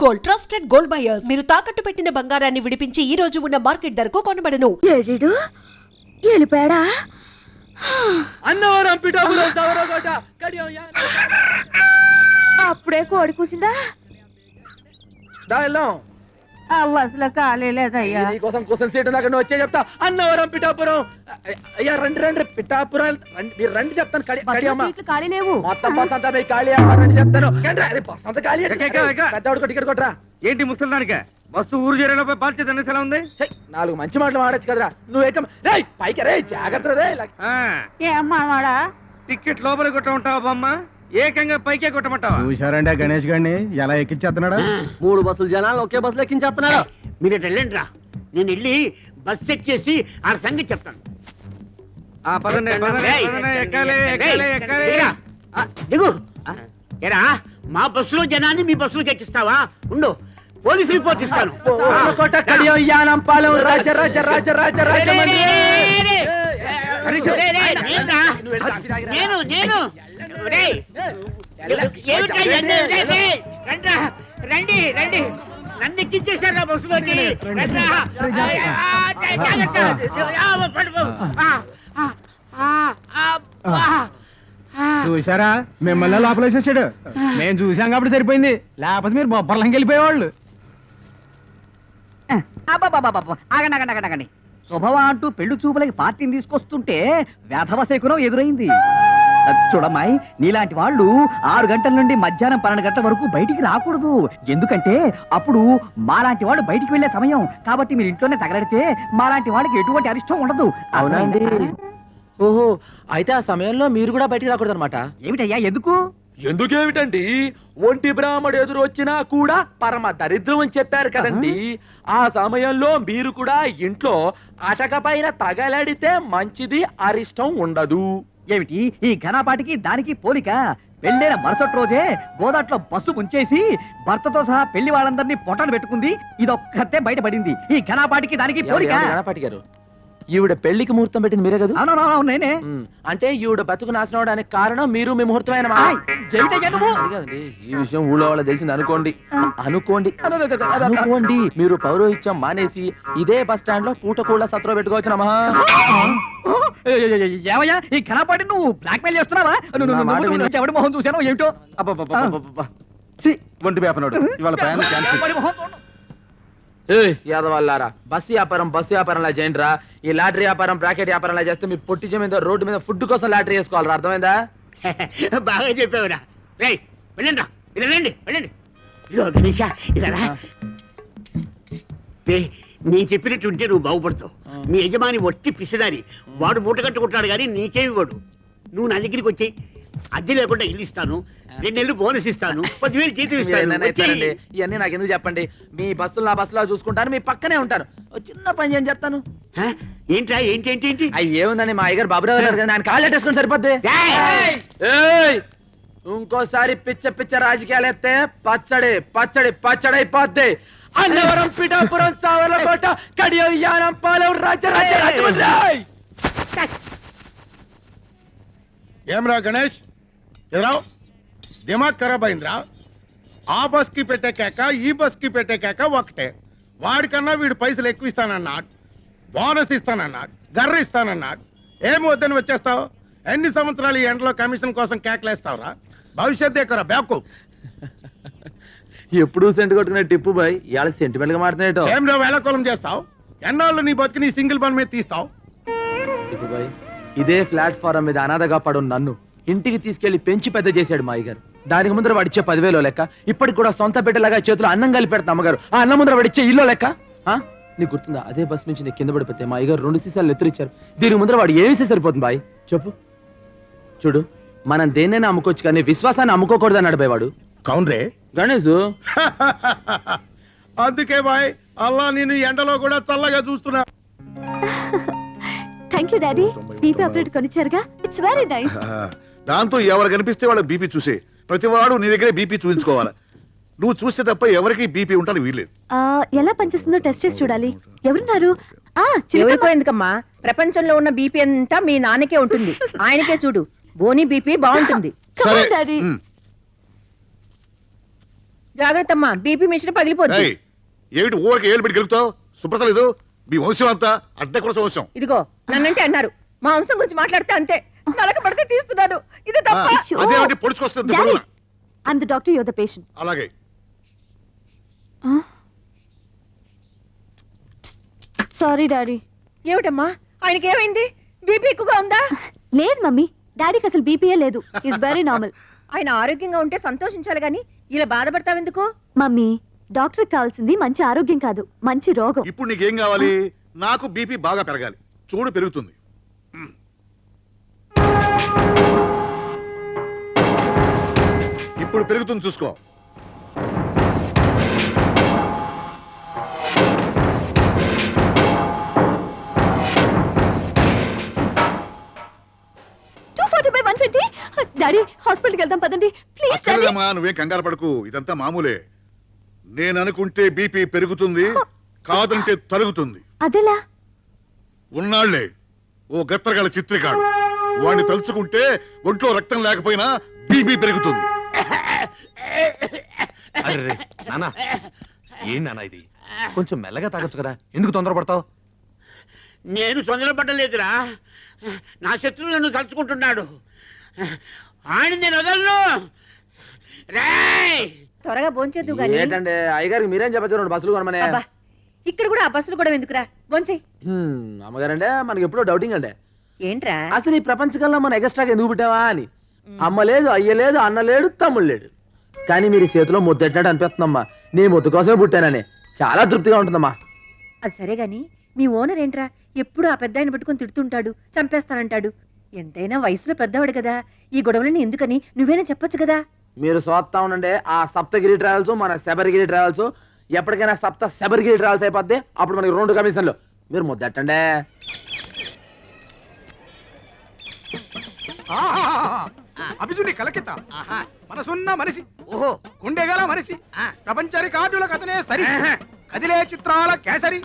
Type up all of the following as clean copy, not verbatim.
Gold, trusted gold buyers. మీరు తాకట్టు పెట్టిన బంగారాన్ని విడిపించి ఈ రోజు ఉన్న మార్కెట్ ధరకు కొనబడను. ఏడు ఎలిపాడా అన్నవరం పిఠాపురం సవరకోట కడియం అప్పుడే కోడి కూసిందా? దాయలం అసలు ఖాళీ లేదయ్యా. నీకోసం కోసం సీటు దాకా నువ్వు వచ్చే చెప్తా. అన్నవరం పిఠాపురం. అయ్యా రండి రండి పిఠాపురం మీరు రండి చెప్తాను. ఖాళీ లేవు. మొత్తం బస్ అంతా మీ ఖాళీ రండి చెప్తాను. బస్ అంతా ఖాళీ. పెద్దవాడికి టికెట్ కొట్టరా. ఏంటి ముసలిదానికే బస్సు ఊరు చేరేలోపై బాధ్యత ఎలా ఉంది? 4 మంచి మాటలు మాడచ్చు కదరా. నువ్వు పైకి రే జాగ్రత్త రే. ఏమ్మా టికెట్ లోపల కొట్ట ఉంటావా బొమ్మ? ఏకంగా పైకే కొట్టమంటావా? చూశారండి గణేష్ గారిని ఎలా ఎక్కించేస్తున్నాడు. 3 బస్సులు జనాలు ఒకే బస్సులో ఎక్కించేస్తున్నాడు. మీరు వెళ్ళండి రా, నేను వెళ్ళి బస్సు ఎక్కేసి ఆ సంగతి చెప్తాను. పదండి దిగు. ఎరా మా బస్సులో జనాన్ని మీ బస్సులోకి ఎక్కిస్తావా? ఉండు, పోలీసు రిపోర్ట్ ఇస్తాను. రండి రండి, నన్ను ఎక్కించేశారు బస్సులోకి. చూసారా మిమ్మల్ని లోపలేసేసాడు. మేము చూసాం కాబట్టి సరిపోయింది, లేకపోతే మీరు బొబ్బర్లంకి వెళ్ళిపోయేవాళ్ళు. ఆగండి. శుభవా అంటూ పెళ్లి చూపులకి పార్టీని తీసుకొస్తుంటే వేధవ శకునం ఎదురైంది. చూడమ్మాయి, నీలాంటి వాళ్ళు 6 గంటల నుండి మధ్యాహ్నం 12 గంటల వరకు బయటికి రాకూడదు. ఎందుకంటే అప్పుడు మాలాంటి వాళ్ళు బయటికి వెళ్లే సమయం. కాబట్టి మీరు ఇంట్లోనే తగలడితే మాలాంటి వాళ్ళకి ఎటువంటి అరిష్టం ఉండదు. అవునండి. ఓహో, అయితే ఆ సమయంలో మీరు కూడా బయటికి రాకూడదు అనమాట. ఏమిటయ్యా ఎందుకు? ఎందుకేమిటండి, ఒంటి బ్రాహ్మడు ఎదురు వచ్చినా కూడా పరమ దరిద్రం అని చెప్పారు కదండి. ఆ సమయంలో మీరు కూడా ఇంట్లో అటక పైన తగలడితే మంచిది, అరిష్టం ఉండదు. ఏమిటి ఈ ఘనపాటికి దానికి పోలిక? పెళ్ళైన మరుసటి రోజే గోదాట్లో బస్సు ముంచేసి భర్తతో సహా పెళ్లి వాళ్ళందరినీ పొట్టలు పెట్టుకుంది. ఇదొక్కతే బయటపడింది. ఈ ఘనపాటికి దానికి పోలిక? గణపాటి గారు, ఈవిడ పెళ్లికి ముహూర్తం పెట్టింది మీరే కదా? అవునవును నేనే. అంటే ఈవిడ బతుకు నాశనం అవడానికి కారణం మీరు, మీ ముహూర్తమైన ఈ విషయం ఊళ్ళో వాళ్ళ తెలిసింది అనుకోండి. అనుకోండి మీరు పౌరోహిత్యం మానేసి ఇదే బస్ స్టాండ్ లో పూటకూళ్ళ సత్రం పెట్టుకోవచ్చునమ్మా. ఏమయ్యా ఈ ఘనపాటి నువ్వు బ్లాక్ మెయిల్ చేస్తున్నావా? ఎవడి మొహం చూసాను ఏమిటో. ఒంటి వ్యాపనాడు ఇవాళ ప్రయాణం క్యాన్సిల్. యాదవాళ్ళారా, బస్సు వ్యాపారంలా చేయండిరా. ఈ లాటరీ వ్యాపారం, బ్రాకెట్ వ్యాపారంలా చేస్తే మీ పొట్టి మీద రోడ్డు మీద ఫుడ్ కోసం లాటరీ చేసుకోవాలరా. అర్థమైందా? బాగా చెప్పావురా. వెళ్ళండి రా, వెళ్ళండి వెళ్ళండి. ఇదో గణేష ఇలా నీ చెప్పినట్టుంటే నువ్వు బాగుపడతావు. మీ యజమాని వట్టి పిసిదారి, వాడు మూట కట్టుకుంటాడు కానీ నీకేమి వాడు. నువ్వు నా దగ్గరికి వచ్చి అద్దె లేకుండా ఇల్లు ఇస్తాను, 2 నెలలు బోనస్ ఇస్తాను, 10,000 జీతం ఇస్తాను. ఇవన్నీ నాకు ఎందుకు చెప్పండి. మీ బస్సులు నా బస్సులో చూసుకుంటాను, మీ పక్కనే ఉంటాను. చిన్న పని చేయని చెప్తాను. ఏంట్రా ఏంటి ఏంటి ఏంటి? ఏముందని మా అయ్యగారు బాబురావు గారు కదా, ఆయన కాళ్ళు పెట్టేసుకుని సరిపోద్ది. ఇంకోసారి పిచ్చ రాజకీయాలు ఎత్తే పచ్చడి పచ్చడి పచ్చడి అయిపోద్ది. అన్నవరం పిఠాపురం సావర్లకోట కడియం యానం పాలెం రాజరాజ. ఏమ్రా గణేష్, ఎదురావు దిమాగ్ ఖరాబ్ అయిందిరా. ఆ బస్ కి పెట్టే కేక ఈ బస్ కి పెట్టే కేక ఒకటే. వాడికన్నా వీడు పైసలు ఎక్కువ ఇస్తానన్నాడు, బోనస్ ఇస్తానన్నాడు, గర్ర ఇస్తానన్నాడు. ఏమి వద్దని వచ్చేస్తావు? ఎన్ని సంవత్సరాలు ఈ ఎండలో కమిషన్ కోసం కేకలేస్తావురా? భవిష్యత్ ఎక్కరా బ్యాకు. ఎప్పుడు సెంటు కొట్టుకునే టిప్పు బాయ్ ఇవాళ సెంటిమెంట్ గా మారుతున్నాయో. ఏం వేళకోళం చేస్తావు? ఎన్నాళ్ళు నీ బతికి నీ సింగిల్ పని మీద తీస్తావు? టిప్పు బాయ్, ఇదే ప్లాట్ఫారం మీద అనాథగా పడు నన్ను ఇంటికి తీసుకెళ్లి పెంచి పెద్ద చేశాడు మా అయ్యగారు. దానికి ముందర వాడిచ్చే 10,000 లెక్క, ఇప్పటికి కూడా సొంత బిడ్డలాగా చేతులు అన్నం కలిపి పెడతా అమ్మగారు. ఆ అన్నం ముందర వాడిచ్చే ఇల్లు లెక్క. నీకు గుర్తుందా? అదే బస్ నుంచి నేను కింద పడిపోతే మా అయ్యగారు 2 సీసాలు ఎత్తురిచ్చారు. దీనికి ముందర వాడు ఏమిస్తే సరిపోతుంది బాయ్ చెప్పు. చూడు, మనం దేన్నైనా అమ్ముకోవచ్చు కానీ విశ్వాసాన్ని అమ్ముకోకూడదు అన్నాడు బాయ్ వాడు. కౌన్రే గణేష్. అందుకే బాయ్ అల్లా నేను ఎండలో కూడా చల్లగా చూస్తున్నా. Thank you daddy. బీపీ ఆపరేట్ కొనిచ్చారుగా, ఇట్స్ వెరీ నైస్. దాంతో ఎవరు కనిపిస్తే వాళ్ళ బీపీ చూసే ప్రతివాడు నీ దగ్గరే బీపీ చూపించుకోవాలి. నువ్వు చూస్తే తప్ప ఎవరికి బీపీ ఉంటాను వీల్లేదు. ఎలా పనిచేస్తుందో టెస్ట్ చేసి చూడాలి. ఎవరున్నారు? ఎందుకమ్మా, ప్రపంచంలో ఉన్న బీపీ అంతా మీ నాన్నకే ఉంటుంది. ఆయనకే చూడు, బోని బీపీ బాగుంటుంది. సరే జాగ్రత్త అమ్మా, బీపీ మిషన్ పగిలిపోద్ది. ఏయ్, ఏమిటి ఊరికి ఏళ్ళు పెట్టి గెలుగుతావు? శుభ్రత లేదు. మీ వంశం అంతా అడ్డ కూడా వంశం. ఇదిగో నన్నంటే అన్నారు, మా వంశం గురించి మాట్లాడితే అంతే. నలక పడితే తీస్తున్నాను, ఇది తప్ప. అదేమిటి పొడుచుకొస్తుంది డాడీ పొడుగున? I'm the doctor, your the patient. అలాగే సారీ డాడీ. ఏమిటమ్మా, ఆయనకి ఏమైంది? బీపీ ఎక్కువగా ఉందా? లేదు మమ్మీ, డాడీకి అసలు బీపీఏ లేదు. It's very normal. ఆయన ఆరోగ్యంగా ఉంటే సంతోషించాలి గాని ఇలా బాధపడతావెందుకు? మమ్మీ, డాక్టర్ కావాల్సింది మంచి ఆరోగ్యం కాదు, మంచి రోగం. ఇప్పుడు నీకేం కావాలి? నాకు బీపీ బాగా పెరగాలి. చూడు పెరుగుతుంది. ఇప్పుడు పెరుగుతుంది చూసుకో. డాడీ హాస్పిటల్కి వెళ్దాం పదండి ప్లీజ్. డాడీ అక్కర్లేదమ్మా, నువ్వేం కంగారు పడకు. ఇదంతా మామూలే. నేను అనుకుంటే బీపీ పెరుగుతుంది, కాదంటే తరుగుతుంది. అదెలా? ఉన్నాళ్లే ఓ గత్తరగల చిత్రికాడు. వాడిని తలుచుకుంటే ఒంట్లో రక్తం లేకపోయినా బీపీ పెరుగుతుంది. అరే నానా, ఏం నానా ఇది? కొంచెం మెల్లగా తాగొచ్చు కదా, ఎందుకు తొందరపడతావు? నేను తొందరపడ్డలేదురా, నా శత్రువు నన్ను తలుచుకుంటున్నాడు. ఆయన నేను వదలను. రేయ్, త్వరగా భోంచేద్దు గాని. ఏంటంటే అయ్యగారికి మీరేం చెప్పచ్చు? 2 బస్సులు కొనమనే. అబ్బా, ఇక్కడ కూడా ఆ బస్సులు కూడా ఎందుకురా, భోంచేయ్. అమ్మగారంటే మనకి ఎప్పుడో డౌటింగ్ అంటే ఏంట్రా? అసలు ఈ ప్రపంచకంలో మనం ఎక్స్ట్రాగా ఎందుకు పుట్టావా అని. అమ్మ లేదు, అయ్య లేదు, అన్న లేడు, తమ్ముడు లేడు. కానీ మీరు చేతిలో ముద్దెట్టినట్టు అనిపిస్తుందమ్మా. నీ ముద్దు కోసమే పుట్టానని చాలా తృప్తిగా ఉంటుందమ్మా. అది సరే గాని మీ ఓనర్ ఏంట్రా ఎప్పుడు ఆ పెద్ద ఆయన పట్టుకొని తిడుతుంటాడు, చంపేస్తానంటాడు. ఎంతైనా వయసులో పెద్దవాడు కదా, ఈ గొడవలని ఎందుకని నువ్వేనా చెప్పొచ్చు కదా. మీరు చూస్తా ఉండండి, ఆ సప్తగిరి ట్రావెల్స్ మన శబరిగిరి ట్రావెల్స్ ఎప్పటికైనా సప్త శబరిగిరి ట్రావెల్స్ అయిపోద్ది. అప్పుడు మనకి 2 కమిషన్లు. మీరు ముద్దెట్టండి. అభిజుని కలకిత మనసున్న మనిషి, ఓహో గుండెగల మనిషి, ప్రపంచ రికార్డుల కథనే సరి, కదిలే చిత్రాల కేసరి,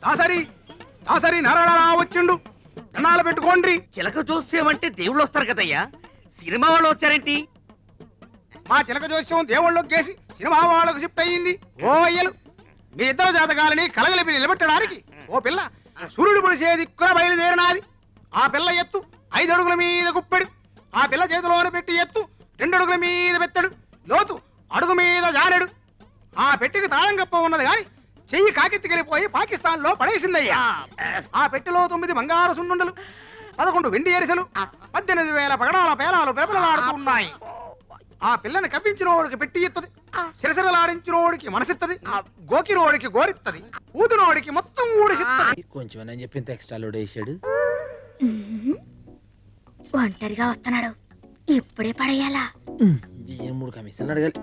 దాసరి దాసరి నరళరా వచ్చిండు. కన్నాలు పెట్టుకోండి. చిలక చూసేమంటే దేవుళ్ళు వస్తారు కదయ్యా, సినిమా వాళ్ళు వచ్చారేంటి? మా చిలక జోస్యం దేవుళ్ళకి గేసి సినిమా వాళ్ళకు షిఫ్ట్ అయ్యింది. ఓ అయ్యలు, మీ ఇద్దరు జాతకాలని కలగలిపి నిలబెట్టడానికి ఓ పిల్ల సూర్యుడు పొడిసే దిక్కున బయలుదేరినాది. ఆ పిల్ల ఎత్తు 5 అడుగుల మీద గుప్పెడు, ఆ పిల్ల చేతిలోనే పెట్టి ఎత్తు 2 అడుగుల మీద పెత్తడు, లోతు అడుగు మీద జానెడు. ఆ పెట్టికి తాళం గప్ప ఉన్నది గాని చెయ్యి కాకెత్తికెళ్ళిపోయి పాకిస్తాన్ లో పడేసిందయ్యా. ఆ పెట్టెలో 9 బంగారు సున్నుండలు, 11 వెండి ఎరిసెలు, 18,000 పగడాల పేలాలు పెరపలలాడుతున్నాయి. ఆ పిల్లని కవ్వించినోడికి పెట్టి ఇత్తది, సిరసిరలాడించినోడికి మనసిత్తది, గోకినోడికి గోరిత్తది, ఊదినోడికి మొత్తం ఊడిసిత్తది. కొంచెం అని చెప్పి ఇంత ఎక్స్ట్రా లోడ్ వేసాడు. ఒంటరిగా వస్తున్నాడు, ఇప్పుడే పడేయాలా? 3 కమిషన్లు అడగాలి.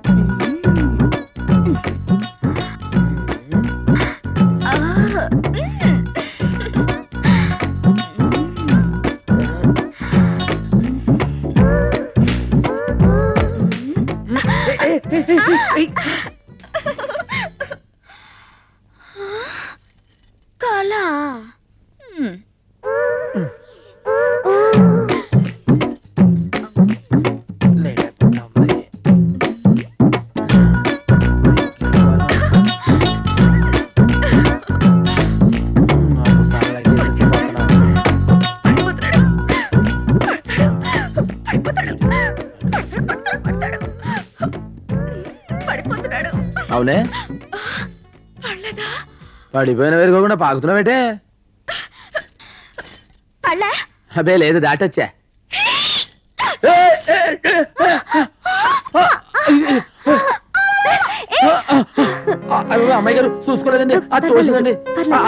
కళ అవునే, పడిపోయిన వేరుకోకుండా పాకుతున్నావేటే? పళ్ళ అబే లేదు, దాటొచ్చా. అమ్మాయి గారు చూసుకోలేదండి, అది తోసిందండి.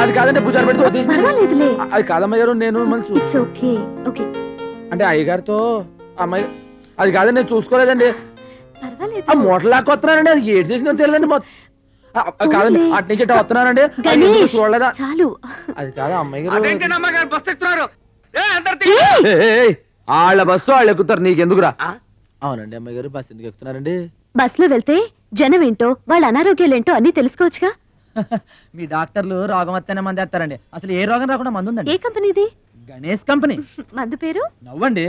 అది కాదండి, భుజాలు పెట్టి తోసేసింది. పర్వాలేదులే. అది కాదమ్మాయి గారు, నేను మిమ్మల్ని ఇట్స్ ఓకే ఓకే. అంటే అయ్యగారితో అమ్మాయి అది కాదండి, నేను చూసుకోలేదండి. పర్వాలేదు. ఆ మూటలు లాక్కొస్తున్నానండి, అది ఏడు చేసిందో తెలియదండి. కాదండి, అటు నుంచి ఇటు వస్తున్నానండి, అది ఎందుకు చూడలేదా? చాలు. అది కాదు అమ్మాయి గారు. అదేంటండి అమ్మగారు బస్ ఎక్కుతున్నారు? వాళ్ళ బస్సు వాళ్ళు ఎక్కుతారు, నీకెందుకురా? అవునండి అమ్మాయి గారు, బస్సు ఎందుకు ఎక్కుతున్నారండి? బస్ లో వెళ్తే జనం ఏంటో వాళ్ళ అనారోగ్యాలేంటో అన్ని తెలుసుకోవచ్చుగా. మీ డాక్టర్లు రోగం వస్తేనే మంది వేస్తారండి, అసలు ఏ రోగం రాకుండా మందు ఉందండి. ఏ కంపెనీది? గణేష్ కంపెనీ. మందు పేరు నవ్వండి.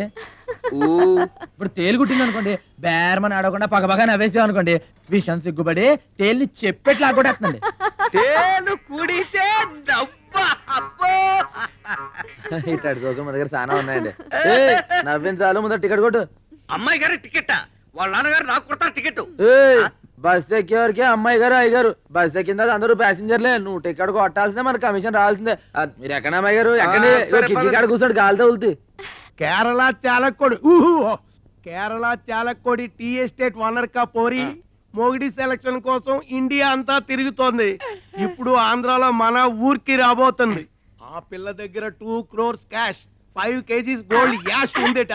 ఇప్పుడు తేలు కుట్టింది అనుకోండి, బేరమని ఆడకుండా పగబగా నవ్వేసాం అనుకోండి, విషయం సిగ్గుపడి తేలిని చెప్పెట్లా కొట్టేస్తుందండి. తేలు కుడితే ఇట్లాంటి జోకులు మా దగ్గర చాలా ఉన్నాయండి. ఏయ్, నవ్వించాలు ముందర టికెట్ కొట్టు. అమ్మాయి గారి టికెట్ వాళ్ళ నాన్నగారు నాకు కొడతారు టికెట్. ఏయ్, బస్ ఎక్కేవారికి అమ్మాయి గారు అయ్యగారు, బస్ ఎక్కిన అందరూ ప్యాసింజర్లే. నువ్వు టికెట్ కొట్టాల్సిందే, మన కమిషన్ రావాల్సిందే. మీరు ఎక్కడ అమ్మాయి గారు ఎక్కడి కిటికీ కాడ కూర్చోండి, గాలితో వెళ్తే. Kerala Chalakudy Kerala Chalakudy tea estate owner కా పోరి మొగిడి సెలక్షన్ కోసం ఇండియా అంతా తిరుగుతోంది. ఇప్పుడు ఆంధ్రాలో మన ఊరికి రాబోతుంది. ఆ పిల్ల దగ్గర 2 crores క్యాష్, 5 kgs గోల్డ్ యాష్ ఉందిట.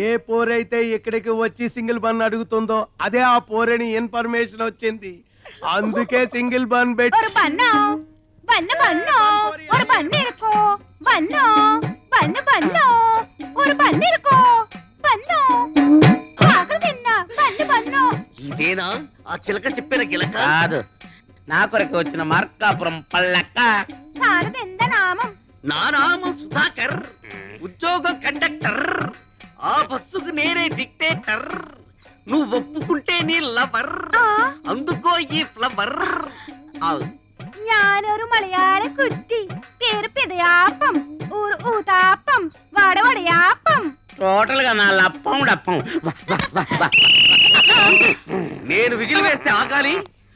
ఏ పోరైతే ఇక్కడికి వచ్చి సింగిల్ బన్ అడుగుతుందో అదే ఆ పోరని ఇన్ఫర్మేషన్ వచ్చింది. అందుకే సింగిల్ బన్ పెట్టి ఇదేనా ఆ చిలక చెప్పిన గిలక? కాదు, నా కొరకు వచ్చిన మార్కాపురం పల్లక్క. నా నామం సుధాకర్, ఉద్యోగం కండక్టర్, ఆ బస్సుకు నేనే డిక్టేటర్. నువ్వు ఒప్పుకుంటే నీ లవర్, అందుకో ఈ ఫ్లవర్. ഞാനൊരു മലയാള കുട്ടി പേര് പിതയാപ്പം ഊര് ഊതാപ്പം വടവടയാപ്പം టోటల్ గా నా లప్పం డప్పం. నేను విజిల్ వేస్తే ఆగాలి,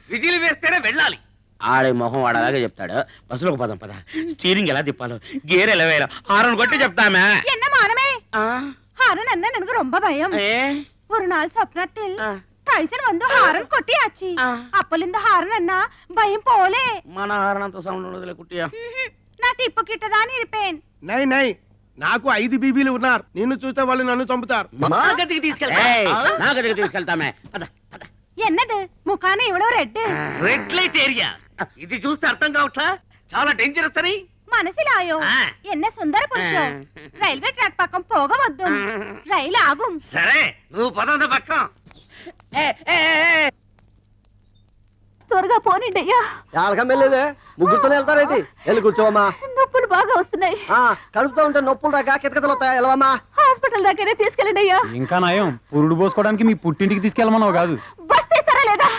విజిల్ వేస్తేనే వెళ్ళాలి. ఆడే మొహం వాడు అలాగే చెప్తాడు. బస్సులోకి పదం పద. స్టీరింగ్ ఎలా తిప్పాలో, గేర్ ఎలా వేయాలో హారన్ కొట్టి చెప్తామే. என்ன மானமே ஹாரன் என்ன எனக்கு ரொம்ப பயம். ஒரு நாள் சொப்னத்தில் டைசன் வந்து ஹாரன் கொட்டியாச்சு. அப்பலிంద ஹாரன் అన్న భయం పోలే. మన హారన్ అంత సౌండ్ ఉండదులే కుట్టియా. నా టిప్పు కిట్టదాని ఇరిపేన్. నై నై, నాకు 5 బీబీలు ఉన్నారు. నిన్ను చూస్తే వాళ్ళు నన్ను చంపుతారు. మా గదికి తీసుకెళ్తా. నా గదికి తీసుకెళ్తామే. పద పద. ఎన్నది ముఖాన ఇవ్వడం రెడ్ రెడ్ లైట్ ఏరియా. ఇది చూస్తే అర్థం కావట్లా, చాలా డేంజరస్ అని. మనసిలాయో ఎన్న సుందర పురుషం. రైల్వే ట్రాక్ పక్కం పోగవద్దు, రైలు ఆగుం. సరే నువ్వు పదంద పక్కం. త్వరగా పోనండి అయ్యా. వెళ్ళేదే ముగ్గురుతో వెళ్తారేంటి? వెళ్ళి కూర్చోవమ్మా. నొప్పులు బాగా వస్తున్నాయి. కడుపుతో ఉంటే నొప్పులు రాక కితకితలు వస్తాయి. వెళ్ళవమ్మా. హాస్పిటల్ దగ్గరే తీసుకెళ్ళండి అయ్యా. ఇంకా నయం, పురుడు పోసుకోవడానికి మీ పుట్టింటికి తీసుకెళ్ళమన్నావు కాదు. బస్ తీస్తారా లేదా?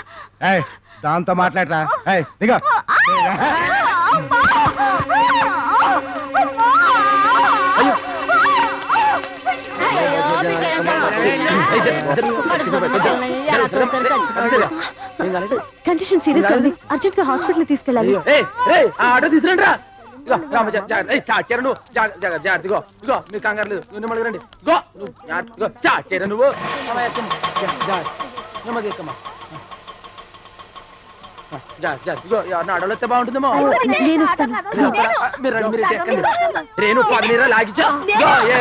దాంతో మాట్లాడరా. దిగా కండిషన్ సీరియస్ గా ఉంది. అర్జెంట్ గా హాస్పిటల్ తీసుకెళ్ళాలి. ఆటో తీసుకురండి రా. చాచారు జాగ్రత్తగో. ఇగో మీరు కంగారు లేదు, నెమ్మది రండి. ఇగో చాచారు నువ్వు నెమ్మది ఎక్కమ్మా. ఇగో అడవులు వస్తే బాగుంటుందేమో. నేను వస్తాను. మీరు రండి, మీరు ఎక్కండి. రేణు 10 లాగిచ్చా.